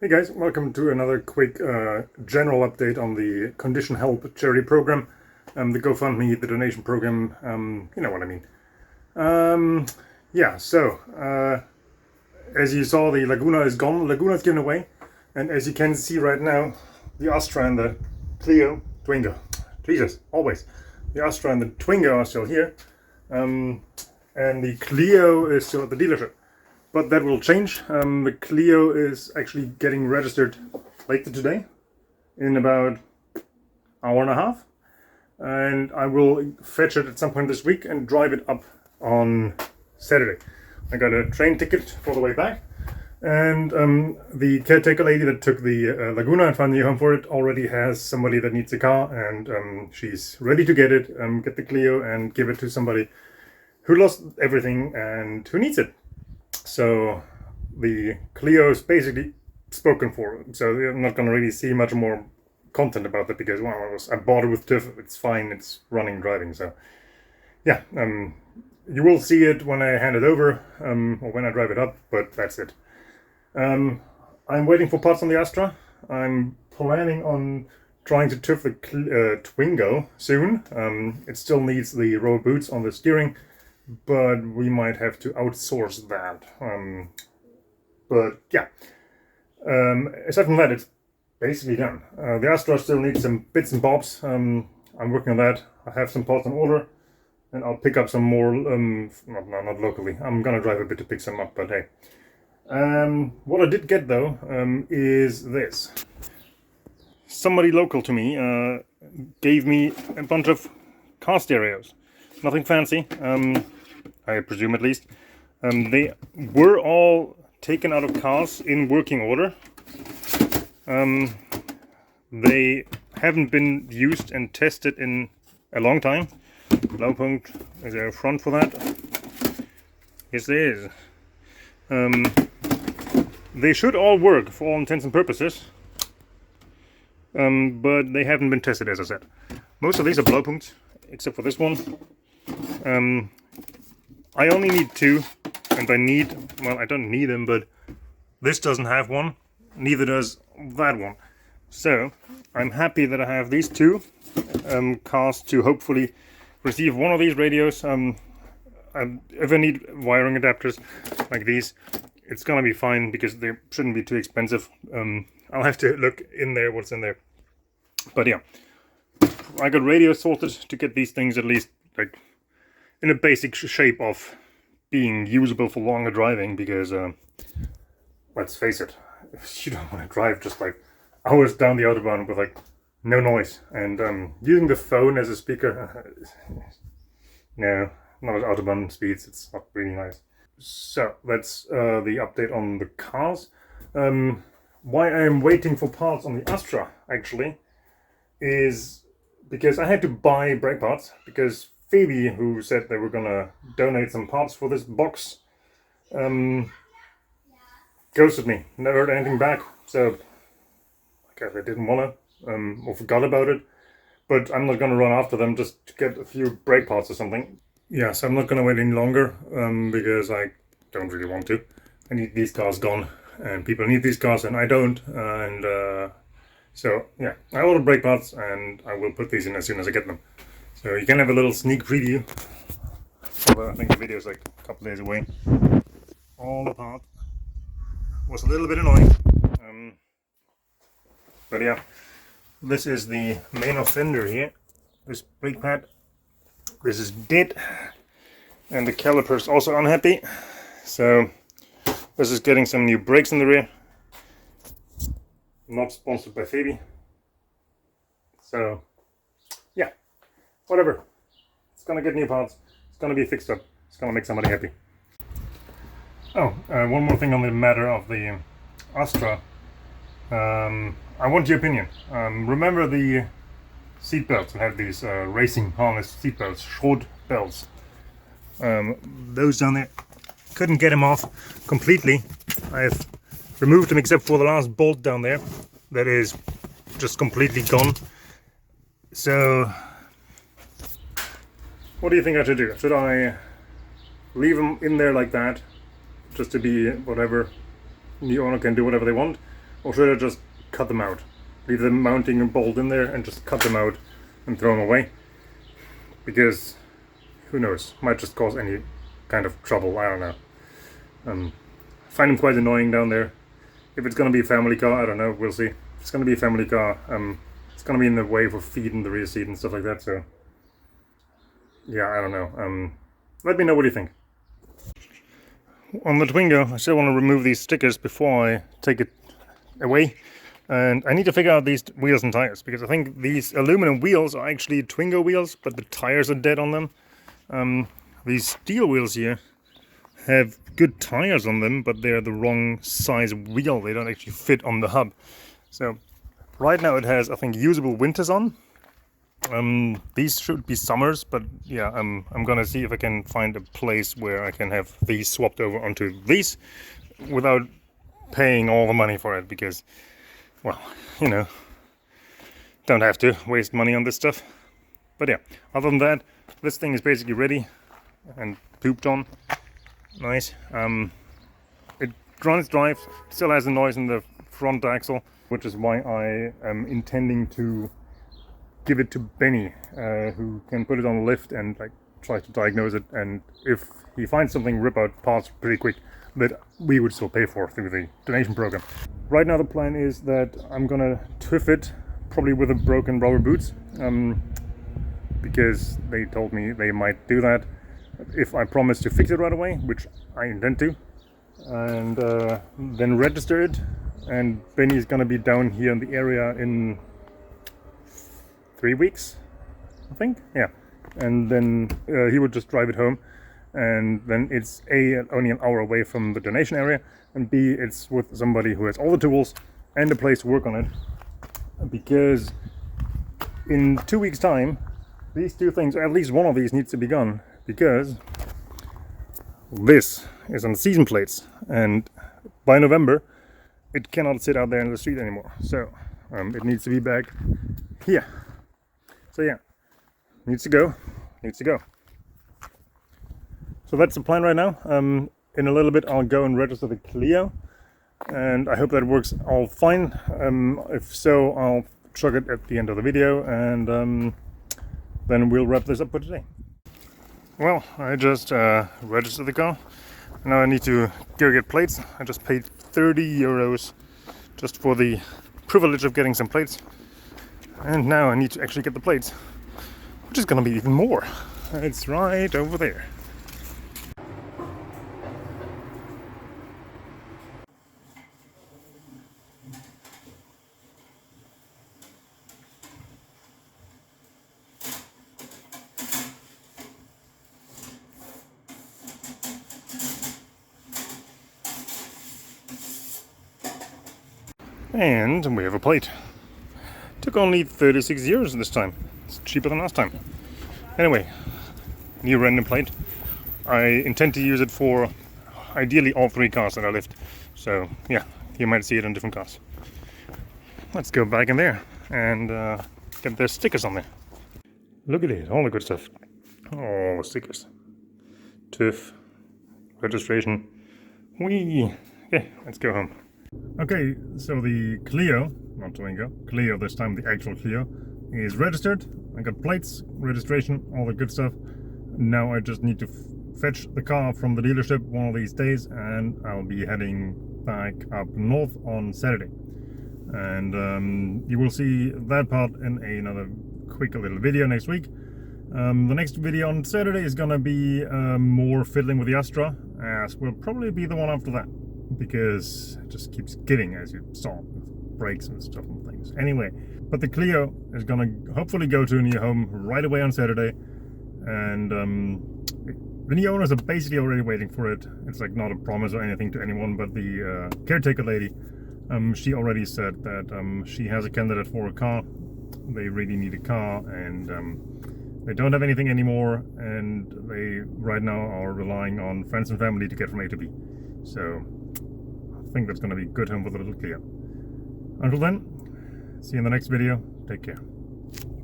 Hey guys, welcome to another quick general update on the Condition Help charity program, the GoFundMe, the donation program, you know what I mean. Yeah, so as you saw, the Laguna is gone, Laguna is given away, and as you can see right now, the Astra and the Twingo, Jesus, always, the Astra and the Twingo are still here, and the Clio is still at the dealership. But that will change. The Clio is actually getting registered later today, in about an hour and a half. And I will fetch it at some point this week and drive it up on Saturday. I got a train ticket for the way back. And the caretaker lady that took the Laguna and found a new home for it already has somebody that needs a car. And she's ready to get it, get the Clio and give it to somebody who lost everything and who needs it. So the Clio is basically spoken for, so I'm not going to really see much more content about that because, well, I bought it with TÜV, it's fine, it's running, driving, so yeah, you will see it when I hand it over, or when I drive it up, but that's it. I'm waiting for parts on the Astra. I'm planning on trying to TÜV the Twingo soon. It still needs the rubber boots on the steering, but we might have to outsource that. But yeah, aside from that, it's basically done. The Astra still needs some bits and bobs. I'm working on that. I have some parts on order, and I'll pick up some more. Not locally. I'm gonna drive a bit to pick some up, but hey. What I did get though is this. Somebody local to me gave me a bunch of car stereos. Nothing fancy, I presume at least. They were all taken out of cars in working order. They haven't been used and tested in a long time. Blaupunkt, is there a front for that? Yes, there is. They should all work for all intents and purposes, but they haven't been tested, as I said. Most of these are Blaupunkts, except for this one. I only need two, and well, I don't need them, but this doesn't have one, neither does that one. So I'm happy that I have these two cars to hopefully receive one of these radios. If I need wiring adapters like these, it's gonna be fine because they shouldn't be too expensive. I'll have to look in there what's in there, but yeah, I got radio sorted to get these things at least like in a basic shape of being usable for longer driving, because let's face it, you don't want to drive just like hours down the autobahn with like no noise, and using the phone as a speaker, no, not at autobahn speeds, it's not really nice. So that's the update on the cars. Why I am waiting for parts on the Astra actually is because I had to buy brake parts, because Phoebe, who said they were gonna donate some parts for this box, ghosted me, never heard anything back, so I guess they didn't wanna, or forgot about it, but I'm not gonna run after them just to get a few brake parts or something. Yeah, so I'm not gonna wait any longer, because I don't really want to. I need these cars gone, and people need these cars and I don't, and so yeah, I ordered brake parts and I will put these in as soon as I get them. So you can have a little sneak preview, although I think the video is like a couple days away. All the part was a little bit annoying, but yeah, this is the main offender here, this brake pad. This is dead, and the caliper is also unhappy, so this is getting some new brakes in the rear. Not sponsored by Phoebe, so yeah, whatever. It's gonna get new parts, it's gonna be fixed up, it's gonna make somebody happy. Oh, one more thing on the matter of the Astra. I want your opinion. Remember the seat belts that have these racing harness seat belts, Schrot belts. Those down there, couldn't get them off completely. I've removed them except for the last bolt down there that is just completely gone. So what do you think I should do? Should I leave them in there like that, just to be whatever, the owner can do whatever they want, or should I just cut them out? Leave the mounting bolt in there and just cut them out and throw them away? Because who knows, might just cause any kind of trouble, I don't know. Find them quite annoying down there. If it's gonna be a family car, I don't know, we'll see. If it's gonna be a family car, it's gonna be in the way for feet in the rear seat and stuff like that, so yeah, I don't know. Let me know what you think. On the Twingo, I still want to remove these stickers before I take it away. And I need to figure out these wheels and tires, because I think these aluminum wheels are actually Twingo wheels, but the tires are dead on them. These steel wheels here have good tires on them, but they're the wrong size wheel. They don't actually fit on the hub. So right now it has, I think, usable winters on. These should be summers, but yeah, I'm gonna see if I can find a place where I can have these swapped over onto these without paying all the money for it, because, well, you know, don't have to waste money on this stuff. But yeah, other than that, this thing is basically ready and pooped on. Nice. It runs, drives, still has a noise in the front axle, which is why I am intending to give it to Benny, who can put it on a lift and like try to diagnose it, and if he finds something, rip out parts pretty quick that we would still pay for through the donation program. Right now the plan is that I'm gonna TÜV it, probably with a broken rubber boots, because they told me they might do that if I promise to fix it right away, which I intend to, and then register it. And Benny's gonna be down here in the area in 3 weeks, I think, yeah. And then he would just drive it home, and then it's A, only an hour away from the donation area, and B, it's with somebody who has all the tools and a place to work on it, because in 2 weeks time these two things, or at least one of these, needs to be gone, because this is on season plates, and by November it cannot sit out there in the street anymore, so it needs to be back here. So yeah, needs to go. So that's the plan right now. In a little bit I'll go and register the Clio, and I hope that works all fine. If so, I'll chuck it at the end of the video, and then we'll wrap this up for today. Well, I just registered the car. Now I need to go get plates. I just paid 30 euros just for the privilege of getting some plates. And now I need to actually get the plates, which is going to be even more. It's right over there. And we have a plate. Took only 36 euros this time. It's cheaper than last time. Anyway, new random plate. I intend to use it for ideally all 3 cars that I lift. So yeah, you might see it on different cars. Let's go back in there and get their stickers on there. Look at it, all the good stuff. All the stickers. TÜV, registration. Whee! Okay, let's go home. Okay, so the Clio, not Twingo, Clio this time, the actual Clio, is registered. I got plates, registration, all the good stuff. Now I just need to fetch the car from the dealership one of these days, and I'll be heading back up north on Saturday. And you will see that part in another quick little video next week. The next video on Saturday is gonna be more fiddling with the Astra, as will probably be the one after that, because it just keeps giving, as you saw, with brakes and stuff and things. Anyway, but the Clio is gonna hopefully go to a new home right away on Saturday, and the new owners are basically already waiting for it. It's like not a promise or anything to anyone, but the caretaker lady, she already said that she has a candidate for a car. They really need a car, and they don't have anything anymore, and they right now are relying on friends and family to get from A to B. So I think that's going to be a good home for the little Clio. Until then, see you in the next video. Take care.